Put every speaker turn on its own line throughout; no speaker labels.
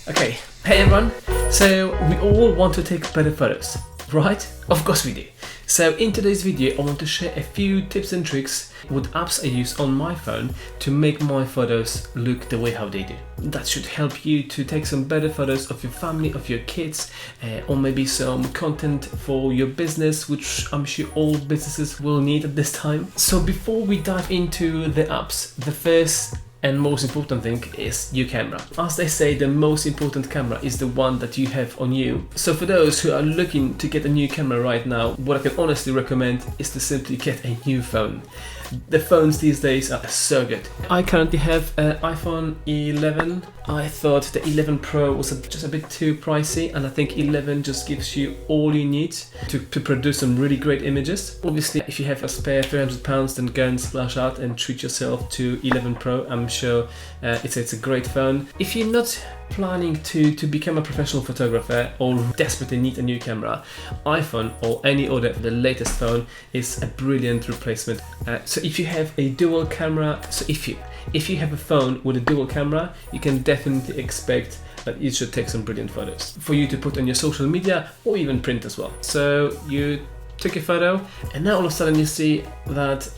Okay, hey everyone. So we all want to take better photos, right? Of course we do. So in today's video I want to share a few tips and tricks with apps I use on my phone to make my photos look the way how they do. That should help you to take some better photos of your family, of your kids, or maybe some content for your business, which I'm sure all businesses will need at this time. So before we dive into the apps, the first and most important thing is your camera. As they say, the most important camera is the one that you have on you. So for those who are looking to get a new camera right now, what I can honestly recommend is to simply get a new phone. The phones these days are so good. I currently have an iPhone 11. I thought the 11 Pro was just a bit too pricey, and I think 11 just gives you all you need to produce some really great images. Obviously, if you have a spare £300, then go and splash out and treat yourself to 11 Pro. I'm sure it's a great phone. If you're not planning to become a professional photographer or desperately need a new camera, iPhone or any other the latest phone is a brilliant replacement. So if you have a dual camera, if you have a phone with a dual camera, you can definitely expect that it should take some brilliant photos for you to put on your social media or even print as well. So you took a photo and now all of a sudden you see that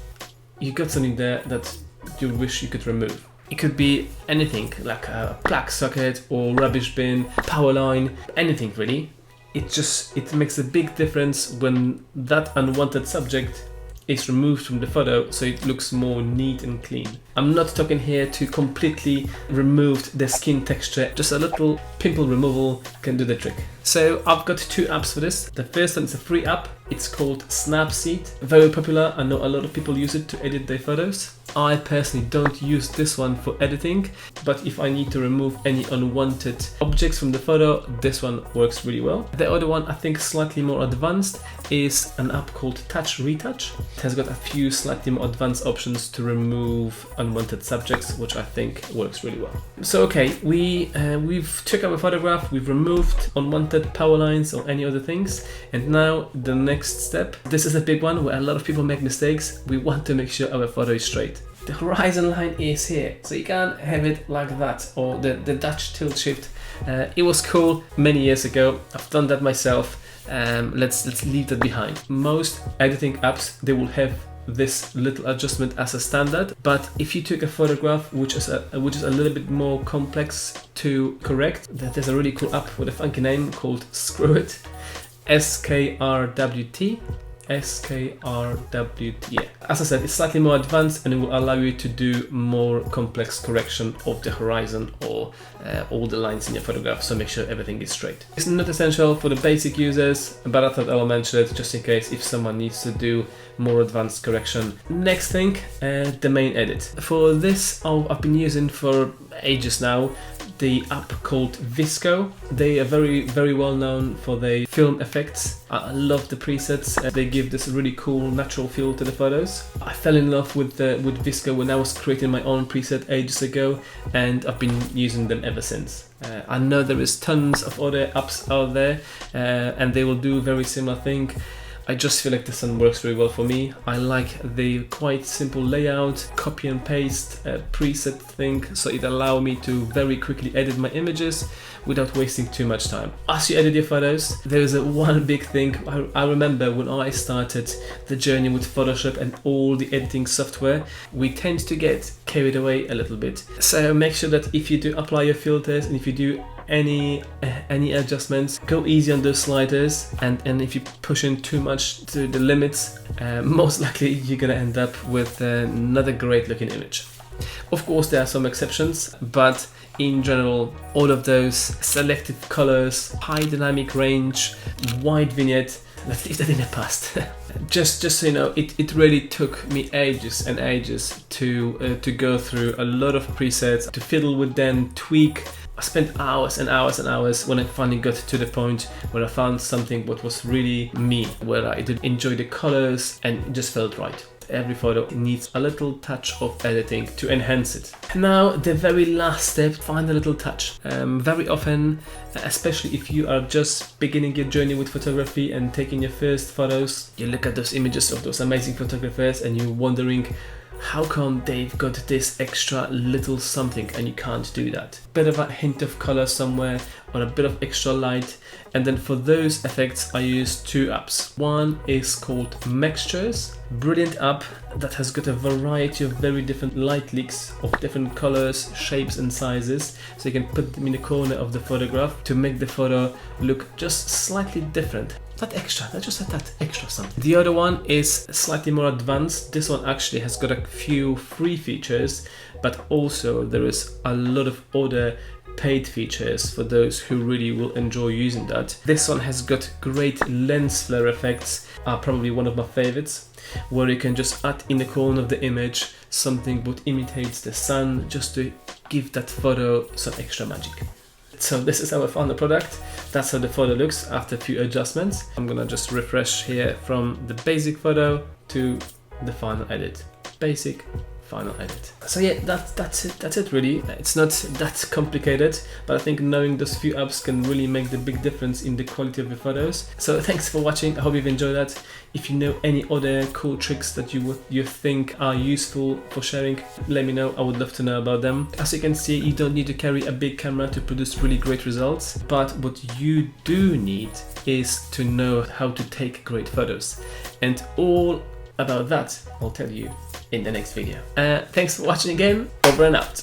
you got something there that you wish you could remove. It could be anything, like a plug socket or rubbish bin, power line, anything really. It makes a big difference when that unwanted subject is removed from the photo, so it looks more neat and clean. I'm not talking here to completely remove the skin texture, just a little pimple removal can do the trick. So I've got two apps for this. The first one is a free app. It's called Snapseed. Very popular. I know a lot of people use it to edit their photos. I personally don't use this one for editing, but if I need to remove any unwanted objects from the photo, this one works really well. The other one, I think slightly more advanced, is an app called Touch Retouch. It has got a few slightly more advanced options to remove unwanted subjects, which I think works really well. So okay, we've took our photograph, we've removed unwanted power lines or any other things, and now the next step. This is a big one where a lot of people make mistakes. We want to make sure our photo is straight. The horizon line is here, so you can't have it like that, or the Dutch tilt shift. It was cool many years ago. I've done that myself. Let's leave that behind. Most editing apps, they will have this little adjustment as a standard, but if you took a photograph which is a little bit more complex to correct, there's a really cool app with a funky name called Screwit, SKRWT. Yeah. As I said, it's slightly more advanced and it will allow you to do more complex correction of the horizon or all the lines in your photograph, so make sure everything is straight. It's not essential for the basic users, but I thought I'll mention it just in case if someone needs to do more advanced correction. Next thing, the main edit. For this, I've been using for ages now the app called Visco. They are very, very well known for their film effects. I love the presets. They give this really cool natural feel to the photos. I fell in love with Visco when I was creating my own preset ages ago, and I've been using them ever since. I know there is tons of other apps out there and they will do a very similar thing. I just feel like this one works very well for me. I like the quite simple layout, copy and paste preset thing, so it allows me to very quickly edit my images without wasting too much time. As you edit your photos, there is one big thing. I remember when I started the journey with Photoshop and all the editing software, we tend to get carried away a little bit. So make sure that if you do apply your filters and if you do any adjustments, go easy on those sliders, and if you push in too much to the limits, most likely you're gonna end up with another great looking image. Of course there are some exceptions, but in general all of those selective colors, high dynamic range, wide vignette, let's leave that in the past. Just so you know, it really took me ages and ages to go through a lot of presets, to fiddle with them, tweak. I spent hours and hours and hours when I finally got to the point where I found something what was really me, where I did enjoy the colors and it just felt right. Every photo needs a little touch of editing to enhance it. Now the very last step, find a little touch. Very often, especially if you are just beginning your journey with photography and taking your first photos, you look at those images of those amazing photographers and you're wondering, how come they've got this extra little something and you can't do that? Bit of a hint of color somewhere or a bit of extra light. And then for those effects, I use two apps. One is called Mixtures, brilliant app that has got a variety of very different light leaks of different colors, shapes and sizes. So you can put them in the corner of the photograph to make the photo look just slightly different. Not extra, not just that extra something. The other one is slightly more advanced. This one actually has got a few free features, but also there is a lot of other paid features for those who really will enjoy using that. This one has got great lens flare effects, are probably one of my favorites, where you can just add in the corner of the image something that imitates the sun just to give that photo some extra magic. So this is our final product. That's how the photo looks after a few adjustments. I'm gonna just refresh here from the basic photo to the final edit. Basic, final edit. So yeah, that's it really. It's not that complicated, but I think knowing those few apps can really make the big difference in the quality of your photos. So thanks for watching. I hope you've enjoyed that. If you know any other cool tricks that you think are useful for sharing, let me know. I would love to know about them. As you can see, you don't need to carry a big camera to produce really great results, but what you do need is to know how to take great photos. And all about that I'll tell you in the next video. Thanks for watching again. Over and out.